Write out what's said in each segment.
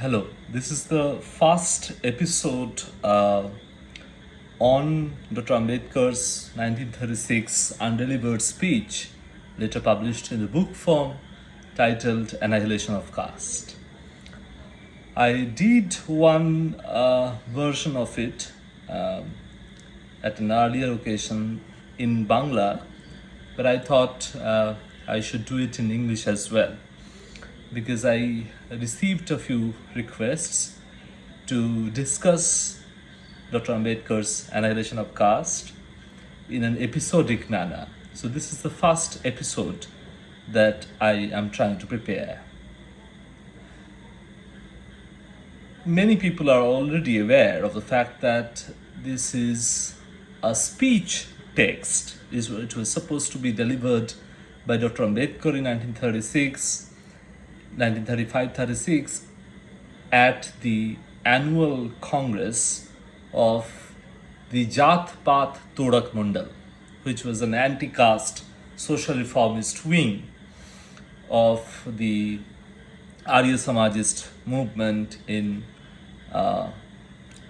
Hello, this is the first episode on Dr. Ambedkar's 1936 undelivered speech, later published in the book form titled Annihilation of Caste. I did one version of it at an earlier occasion in Bangla, but I thought I should do it in English as well because I received a few requests to discuss Dr. Ambedkar's Annihilation of Caste in an episodic manner. So this is the first episode that I am trying to prepare. Many people are already aware of the fact that this is a speech text. It was supposed to be delivered by Dr. Ambedkar in 1935-36 at the annual Congress of the Jat Path Todak Mandal, which was an anti-caste social reformist wing of the Arya Samajist movement in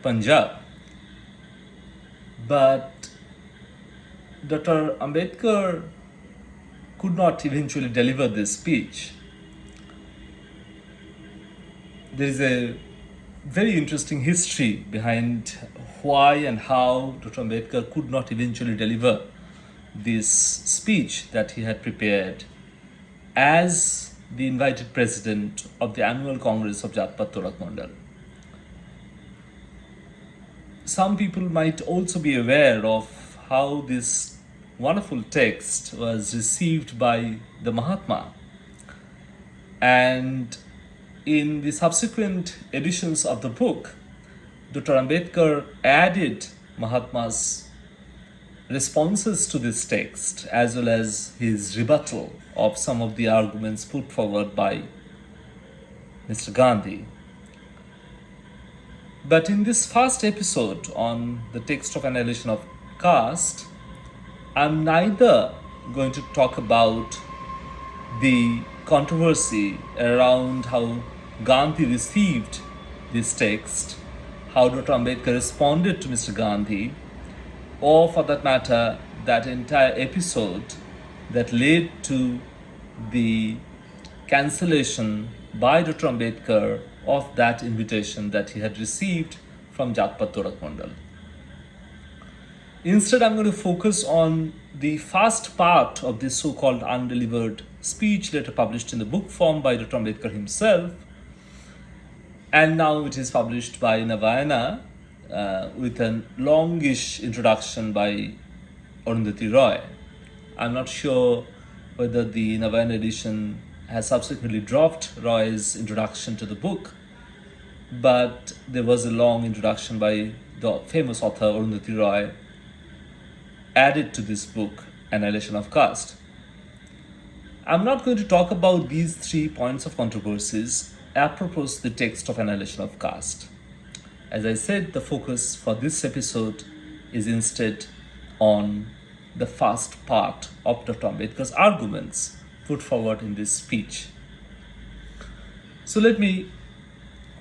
Punjab. But Dr. Ambedkar could not eventually deliver this speech. There is a very interesting history behind why and how Dr. Ambedkar could not eventually deliver this speech that he had prepared as the invited president of the annual Congress of Jat Path Todak Mandal. Some people might also be aware of how this wonderful text was received by the Mahatma, and in the subsequent editions of the book, Dr. Ambedkar added Mahatma's responses to this text as well as his rebuttal of some of the arguments put forward by Mr. Gandhi. But in this first episode on the text of Annihilation of Caste, I'm neither going to talk about the controversy around how Gandhi received this text, how Dr. Ambedkar responded to Mr. Gandhi, or for that matter, that entire episode that led to the cancellation by Dr. Ambedkar of that invitation that he had received from Jat Path Todak Mandal. Instead, I'm going to focus on the first part of this so-called undelivered speech, later published in the book form by Dr. Ambedkar himself, and now it is published by Navayana with a longish introduction by Arundhati Roy. I'm not sure whether the Navayana edition has subsequently dropped Roy's introduction to the book, but there was a long introduction by the famous author Arundhati Roy added to this book, Annihilation of Caste. I'm not going to talk about these 3 points of controversies apropos the text of Annihilation of Caste. As I said, the focus for this episode is instead on the first part of Dr. Ambedkar's arguments put forward in this speech. So let me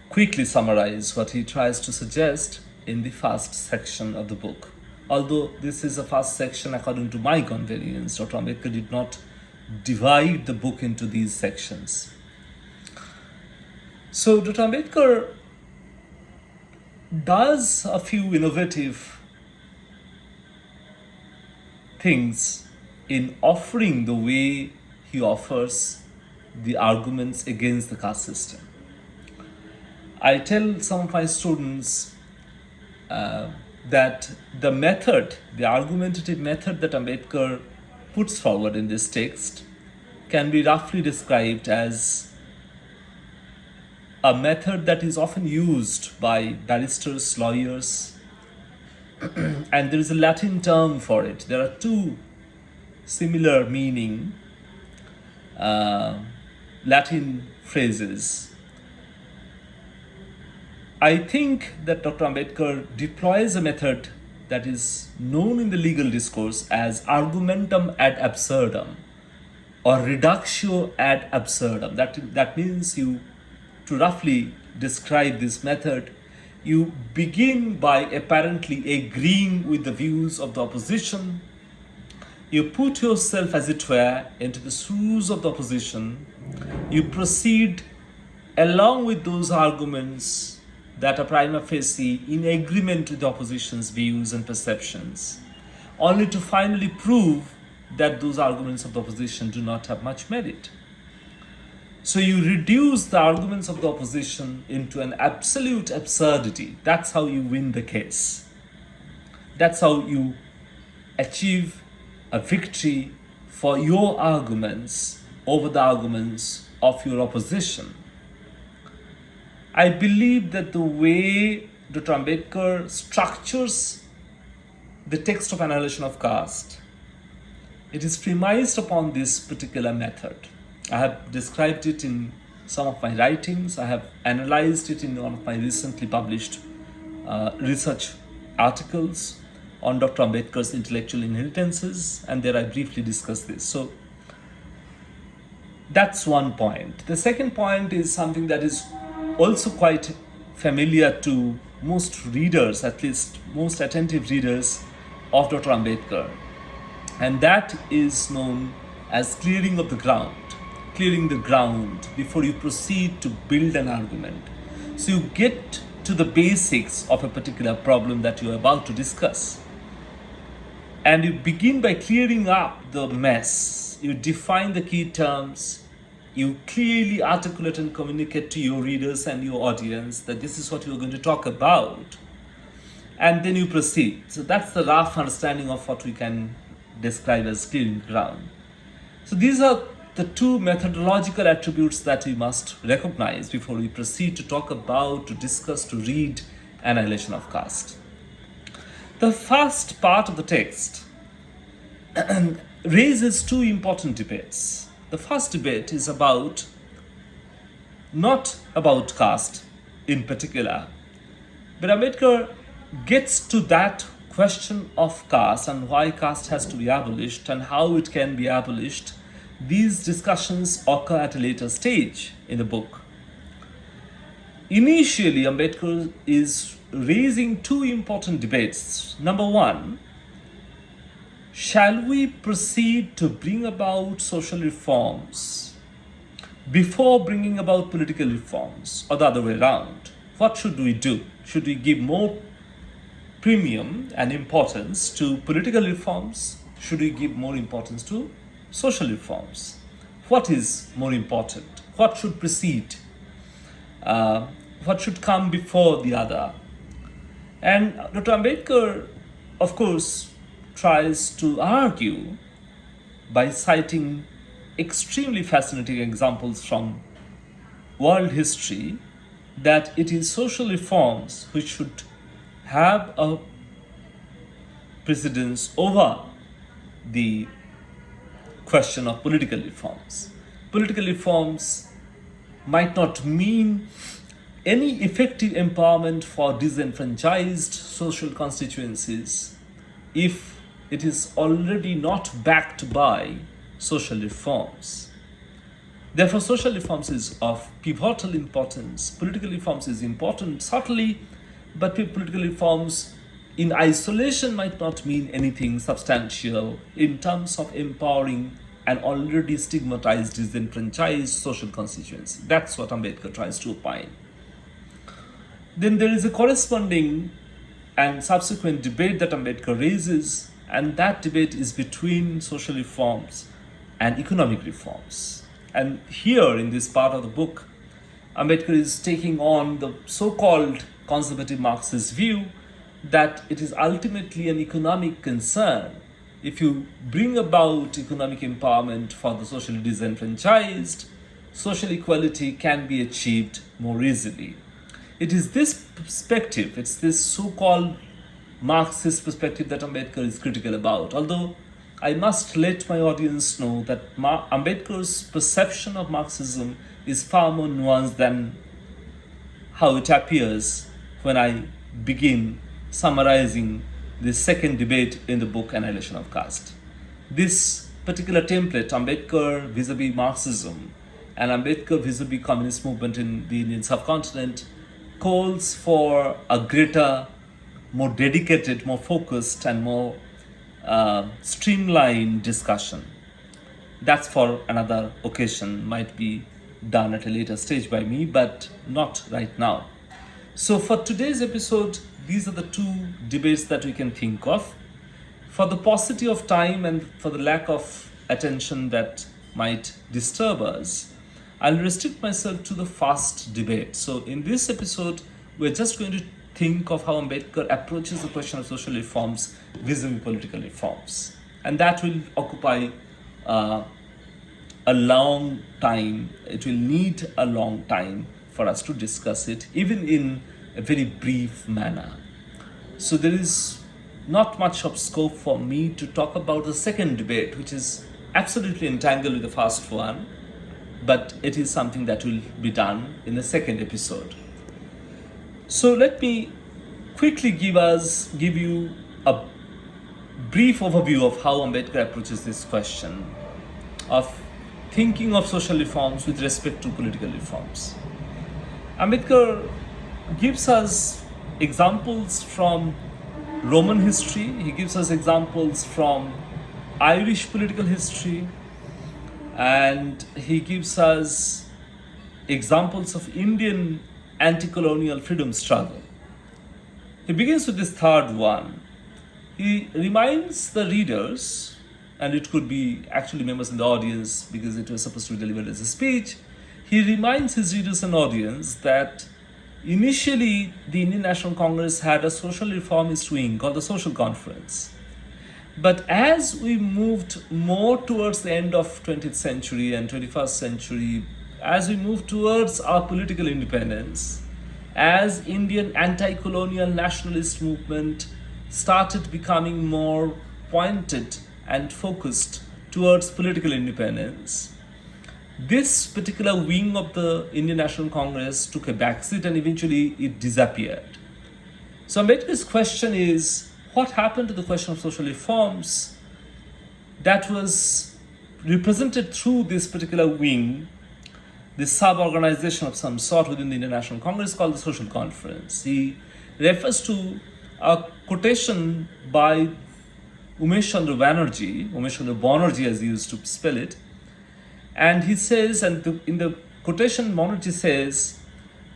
quickly summarize what he tries to suggest in the first section of the book. Although this is a first section according to my convenience, Dr. Ambedkar did not divide the book into these sections. So Dr. Ambedkar does a few innovative things in offering the way he offers the arguments against the caste system. I tell some of my students that the argumentative method that Ambedkar puts forward in this text can be roughly described as a method that is often used by barristers, lawyers, and there is a Latin term for it. There are 2 similar meaning Latin phrases. I think that Dr. Ambedkar deploys a method that is known in the legal discourse as argumentum ad absurdum or reductio ad absurdum. That means you to roughly describe this method, you begin by apparently agreeing with the views of the opposition. You put yourself, as it were, into the shoes of the opposition. You proceed along with those arguments that are prima facie in agreement with the opposition's views and perceptions, only to finally prove that those arguments of the opposition do not have much merit. So you reduce the arguments of the opposition into an absolute absurdity. That's how you win the case. That's how you achieve a victory for your arguments over the arguments of your opposition. I believe that the way Dr. Ambedkar structures the text of Annihilation of Caste, it is premised upon this particular method. I have described it in some of my writings. I have analyzed it in one of my recently published research articles on Dr. Ambedkar's intellectual inheritances, and there I briefly discuss this. So that's one point. The second point is something that is also quite familiar to most readers, at least most attentive readers of Dr. Ambedkar, and that is known as clearing of the ground. Clearing the ground before you proceed to build an argument. So you get to the basics of a particular problem that you are about to discuss. And you begin by clearing up the mess. You define the key terms. You clearly articulate and communicate to your readers and your audience that this is what you're going to talk about. And then you proceed. So that's the rough understanding of what we can describe as clearing ground. So these are the two methodological attributes that we must recognize before we proceed to talk about, to discuss, to read Annihilation of Caste. The first part of the text raises two important debates. The first debate is not about caste in particular, but Ambedkar gets to that question of caste and why caste has to be abolished and how it can be abolished. These discussions occur at a later stage in the book. Initially, Ambedkar is raising two important debates. Number one, shall we proceed to bring about social reforms before bringing about political reforms, or the other way around? What should we do? Should we give more premium and importance to political reforms? Should we give more importance to social reforms? What is more important? What should precede? What should come before the other? And Dr. Ambedkar, of course, tries to argue by citing extremely fascinating examples from world history that it is social reforms which should have a precedence over the question of political reforms. Political reforms might not mean any effective empowerment for disenfranchised social constituencies if it is already not backed by social reforms. Therefore, social reforms is of pivotal importance. Political reforms is important, certainly, but political reforms in isolation might not mean anything substantial in terms of empowering an already stigmatized, disenfranchised social constituency. That's what Ambedkar tries to opine. Then there is a corresponding and subsequent debate that Ambedkar raises, and that debate is between social reforms and economic reforms. And here in this part of the book, Ambedkar is taking on the so-called conservative Marxist view that it is ultimately an economic concern. If you bring about economic empowerment for the socially disenfranchised, social equality can be achieved more easily. It is this perspective, it's this so-called Marxist perspective that Ambedkar is critical about. Although I must let my audience know that Ambedkar's perception of Marxism is far more nuanced than how it appears when I begin summarizing the second debate in the book Annihilation of Caste. This particular template, Ambedkar vis-a-vis Marxism and Ambedkar vis-a-vis communist movement in the Indian subcontinent calls for a greater, more dedicated, more focused, and more streamlined discussion. That's for another occasion, might be done at a later stage by me, but not right now. So for today's episode, these are the two debates that we can think of. For the paucity of time and for the lack of attention that might disturb us, I'll restrict myself to the first debate. So in this episode, we're just going to think of how Ambedkar approaches the question of social reforms vis-a-vis political reforms. And that will occupy a long time. It will need a long time for us to discuss it, even in a very brief manner. So there is not much of scope for me to talk about the second debate, which is absolutely entangled with the first one, but it is something that will be done in the second episode. So let me quickly give you a brief overview of how Ambedkar approaches this question of thinking of social reforms with respect to political reforms. Ambedkar gives us examples from Roman history, he gives us examples from Irish political history, and he gives us examples of Indian anti-colonial freedom struggle. He begins with this third one. He reminds the readers, and it could be actually members in the audience because it was supposed to be delivered as a speech. He reminds his readers and audience that initially the Indian National Congress had a social reformist wing called the Social Conference. But as we moved more towards the end of 20th century and 21st century, as we moved towards our political independence, as Indian anti-colonial nationalist movement started becoming more pointed and focused towards political independence, this particular wing of the Indian National Congress took a backseat and eventually it disappeared. So Ambedkar's question is, what happened to the question of social reforms that was represented through this particular wing, this sub-organization of some sort within the Indian National Congress called the Social Conference? He refers to a quotation by Umesh Chandra Banerjee as he used to spell it, and he says, in the quotation, Banerjee says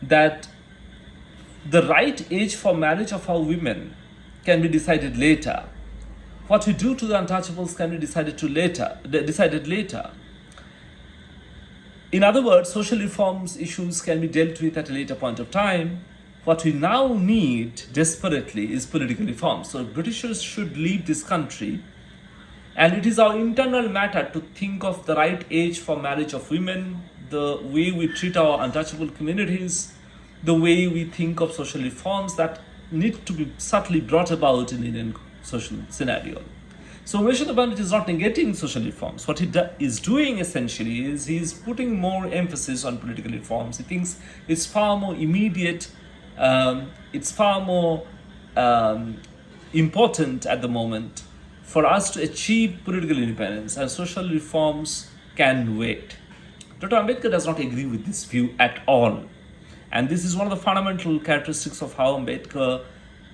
that the right age for marriage of our women can be decided later. What we do to the untouchables can be decided later. In other words, social reforms issues can be dealt with at a later point of time. What we now need desperately is political reform. So Britishers should leave this country, and it is our internal matter to think of the right age for marriage of women, the way we treat our untouchable communities, the way we think of social reforms that need to be subtly brought about in the Indian social scenario. So Umesh Chandra Banerjee is not negating social reforms. What he is doing essentially is he is putting more emphasis on political reforms. He thinks it's far more immediate, it's far more important at the moment for us to achieve political independence, and social reforms can wait. Dr. Ambedkar does not agree with this view at all. And this is one of the fundamental characteristics of how Ambedkar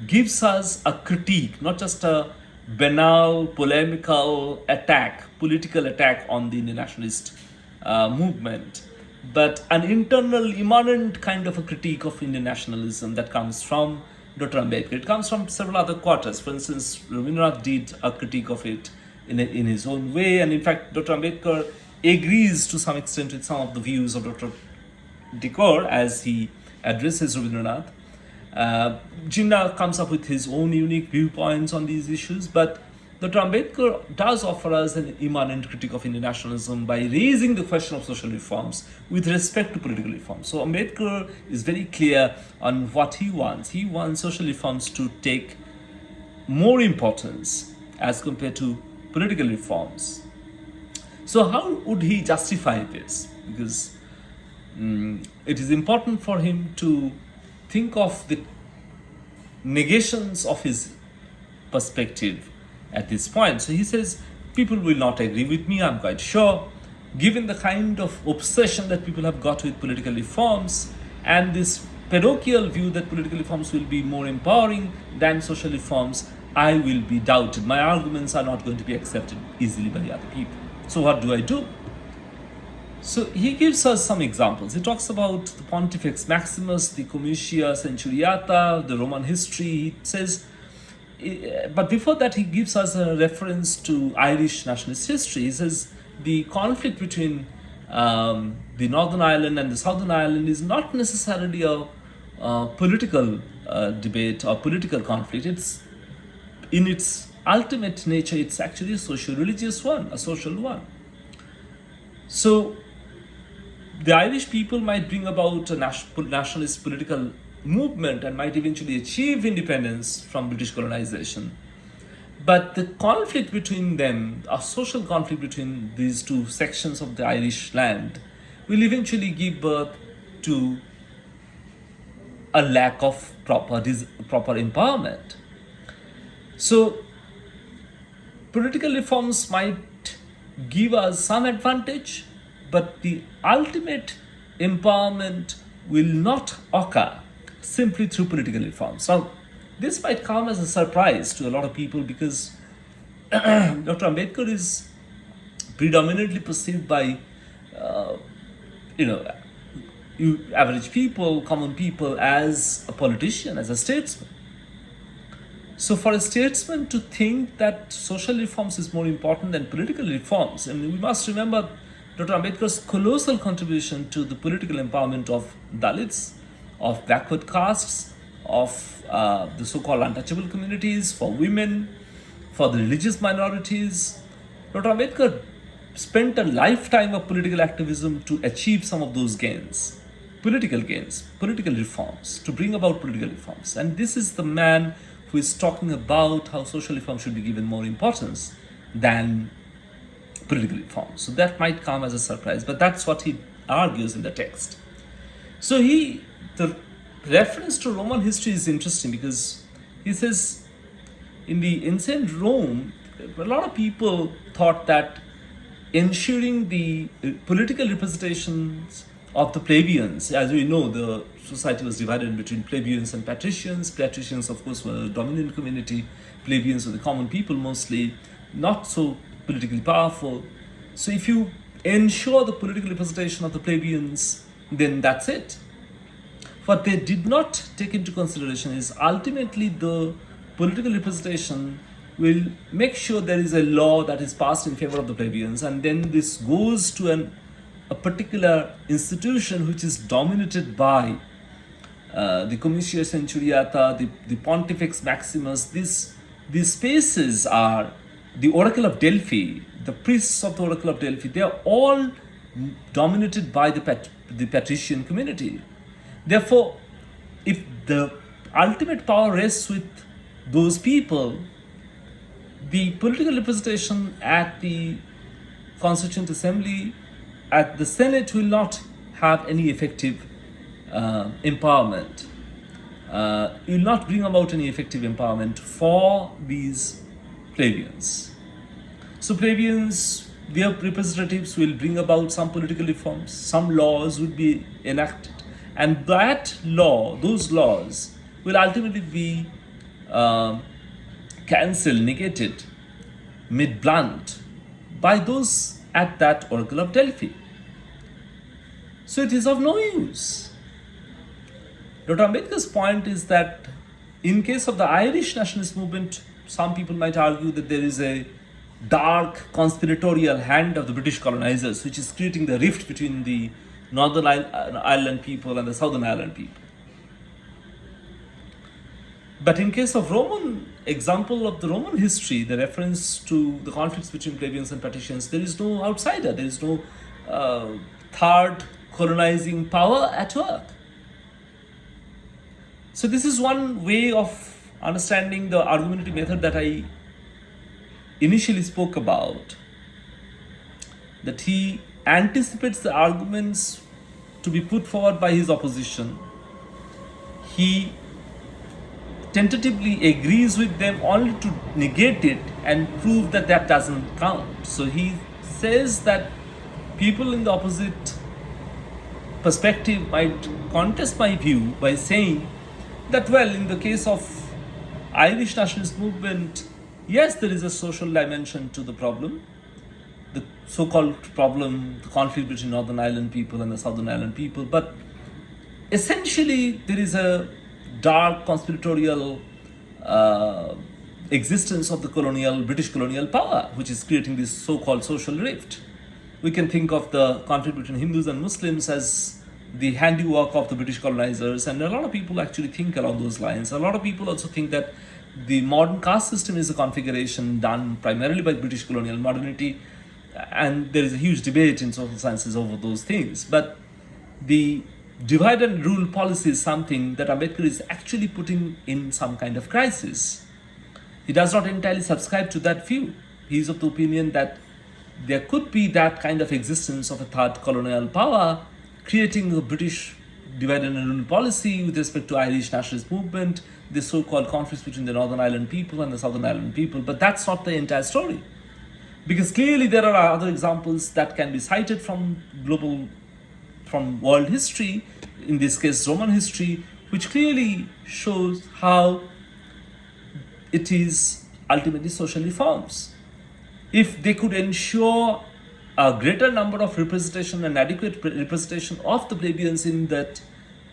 gives us a critique, not just a banal, polemical political attack on the Indian nationalist movement, but an internal, immanent kind of a critique of Indian nationalism that comes from Dr. Ambedkar. It comes from several other quarters. For instance, Rabindranath did a critique of it in his own way, and in fact, Dr. Ambedkar agrees to some extent with some of the views of Dr. Dekor as he addresses Rabindranath. Jinnah comes up with his own unique viewpoints on these issues, but Dr. Ambedkar does offer us an immanent critique of Indian nationalism by raising the question of social reforms with respect to political reforms. So Ambedkar is very clear on what he wants. He wants social reforms to take more importance as compared to political reforms. So how would he justify this? Because it is important for him to think of the negations of his perspective at this point. So he says, people will not agree with me, I'm quite sure, given the kind of obsession that people have got with political reforms and this parochial view that political reforms will be more empowering than social reforms, I will be doubted. My arguments are not going to be accepted easily by other people. So what do I do? So he gives us some examples. He talks about the Pontifex Maximus, the Comitia Centuriata, the Roman history. He says, but before that, he gives us a reference to Irish nationalist history. He says the conflict between the Northern Ireland and the Southern Ireland is not necessarily a political debate or political conflict. It's in its ultimate nature, it's actually a social-religious one, a social one. So the Irish people might bring about a nationalist political movement and might eventually achieve independence from British colonization. But the conflict between them, a social conflict between these two sections of the Irish land, will eventually give birth to a lack of proper empowerment. So political reforms might give us some advantage, but the ultimate empowerment will not occur simply through political reforms. Now, this might come as a surprise to a lot of people because Dr. Ambedkar is predominantly perceived by, average people, common people, as a politician, as a statesman. So for a statesman to think that social reforms is more important than political reforms, and we must remember Dr. Ambedkar's colossal contribution to the political empowerment of Dalits, of backward castes, of the so-called untouchable communities, for women, for the religious minorities. Dr. Ambedkar spent a lifetime of political activism to achieve some of those gains, political reforms, to bring about political reforms. And this is the man who is talking about how social reform should be given more importance than political reforms. So that might come as a surprise, but that's what he argues in the text. So the reference to Roman history is interesting because he says in the ancient Rome, a lot of people thought that ensuring the political representations of the plebeians, as we know, the society was divided between plebeians and patricians. Patricians, of course, were a dominant community. Plebeians were the common people, mostly not so politically powerful. So if you ensure the political representation of the plebeians, then that's it. What they did not take into consideration is ultimately the political representation will make sure there is a law that is passed in favor of the plebeians, and then this goes to a particular institution which is dominated by the Comitia Centuriata, the Pontifex Maximus. These spaces are the Oracle of Delphi, the priests of the Oracle of Delphi. They are all dominated by the patrician community. Therefore, if the ultimate power rests with those people, the political representation at the Constituent Assembly, at the Senate, will not have any effective empowerment. It will not bring about any effective empowerment for these plebeians. So plebeians, their representatives will bring about some political reforms, some laws would be enacted, and those laws will ultimately be cancelled, negated, made blunt by those at that Oracle of Delphi. So it is of no use. Dr. Ambedkar's point is that in case of the Irish nationalist movement, some people might argue that there is a dark conspiratorial hand of the British colonizers which is creating the rift between the Northern Ireland people and the Southern Ireland people. But in case of example of the Roman history, the reference to the conflicts between plebeians and patricians, there is no outsider, there is no third colonizing power at work. So this is one way of understanding the argumentative method that I initially spoke about, that he anticipates the arguments to be put forward by his opposition. He tentatively agrees with them only to negate it and prove that that doesn't count. So he says that people in the opposite perspective might contest my view by saying that, well, in the case of Irish nationalist movement, yes, there is a social dimension to the problem, the so-called problem, the conflict between Northern Ireland people and the Southern Ireland people, but essentially there is a dark conspiratorial existence of the British colonial power, which is creating this so-called social rift. We can think of the conflict between Hindus and Muslims as the handiwork of the British colonizers, and a lot of people actually think along those lines. A lot of people also think that the modern caste system is a configuration done primarily by British colonial modernity, and there is a huge debate in social sciences over those things. But the divide and rule policy is something that Ambedkar is actually putting in some kind of crisis. He does not entirely subscribe to that view. He is of the opinion that there could be that kind of existence of a third colonial power creating a British divide and rule policy with respect to Irish nationalist movement, the so-called conflicts between the Northern Ireland people and the Southern Ireland people. But that's not the entire story. Because clearly there are other examples that can be cited from world history, in this case Roman history, which clearly shows how it is ultimately social reforms. If they could ensure a greater number of representation and adequate representation of the plebeians in that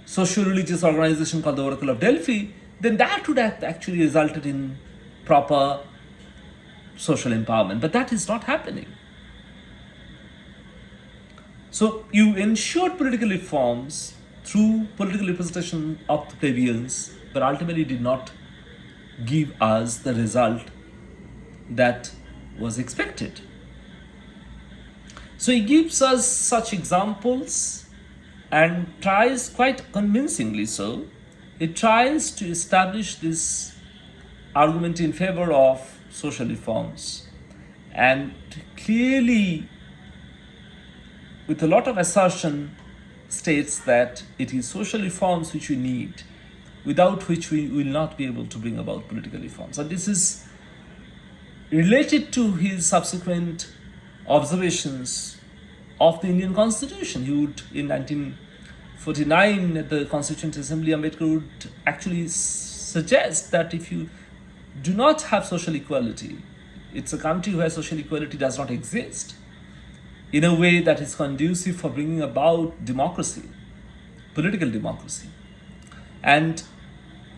socio-religious organization called the Oracle of Delphi, then that would have actually resulted in proper social empowerment. But that is not happening. So you ensured political reforms through political representation of the plebeians, but ultimately did not give us the result that was expected. So he gives us such examples and tries quite convincingly so. He tries to establish this argument in favor of social reforms, and clearly, with a lot of assertion, states that it is social reforms which we need, without which we will not be able to bring about political reforms. And this is related to his subsequent observations of the Indian Constitution. He would, in 1949, at the Constituent Assembly, Ambedkar would actually suggest that if you do not have social equality, it's a country where social equality does not exist in a way that is conducive for bringing about democracy, political democracy. And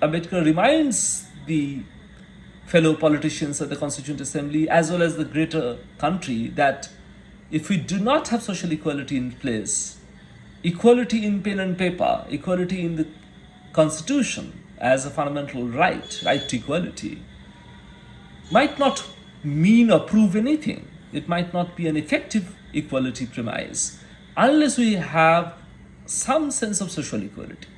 Ambedkar reminds the fellow politicians at the Constituent Assembly, as well as the greater country, that if we do not have social equality in place, equality in pen and paper, equality in the Constitution as a fundamental right to equality, might not mean or prove anything. It might not be an effective equality premise unless we have some sense of social equality.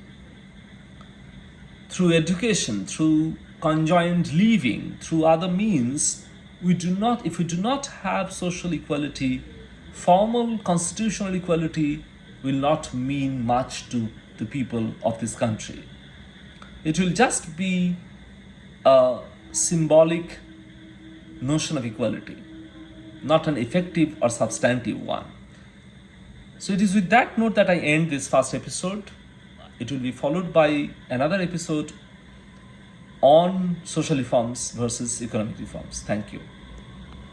Through education, through conjoined living, through other means, if we do not have social equality, formal constitutional equality will not mean much to the people of this country. It will just be a symbolic notion of equality, not an effective or substantive one. So it is with that note that I end this first episode. It will be followed by another episode on social reforms versus economic reforms. Thank you.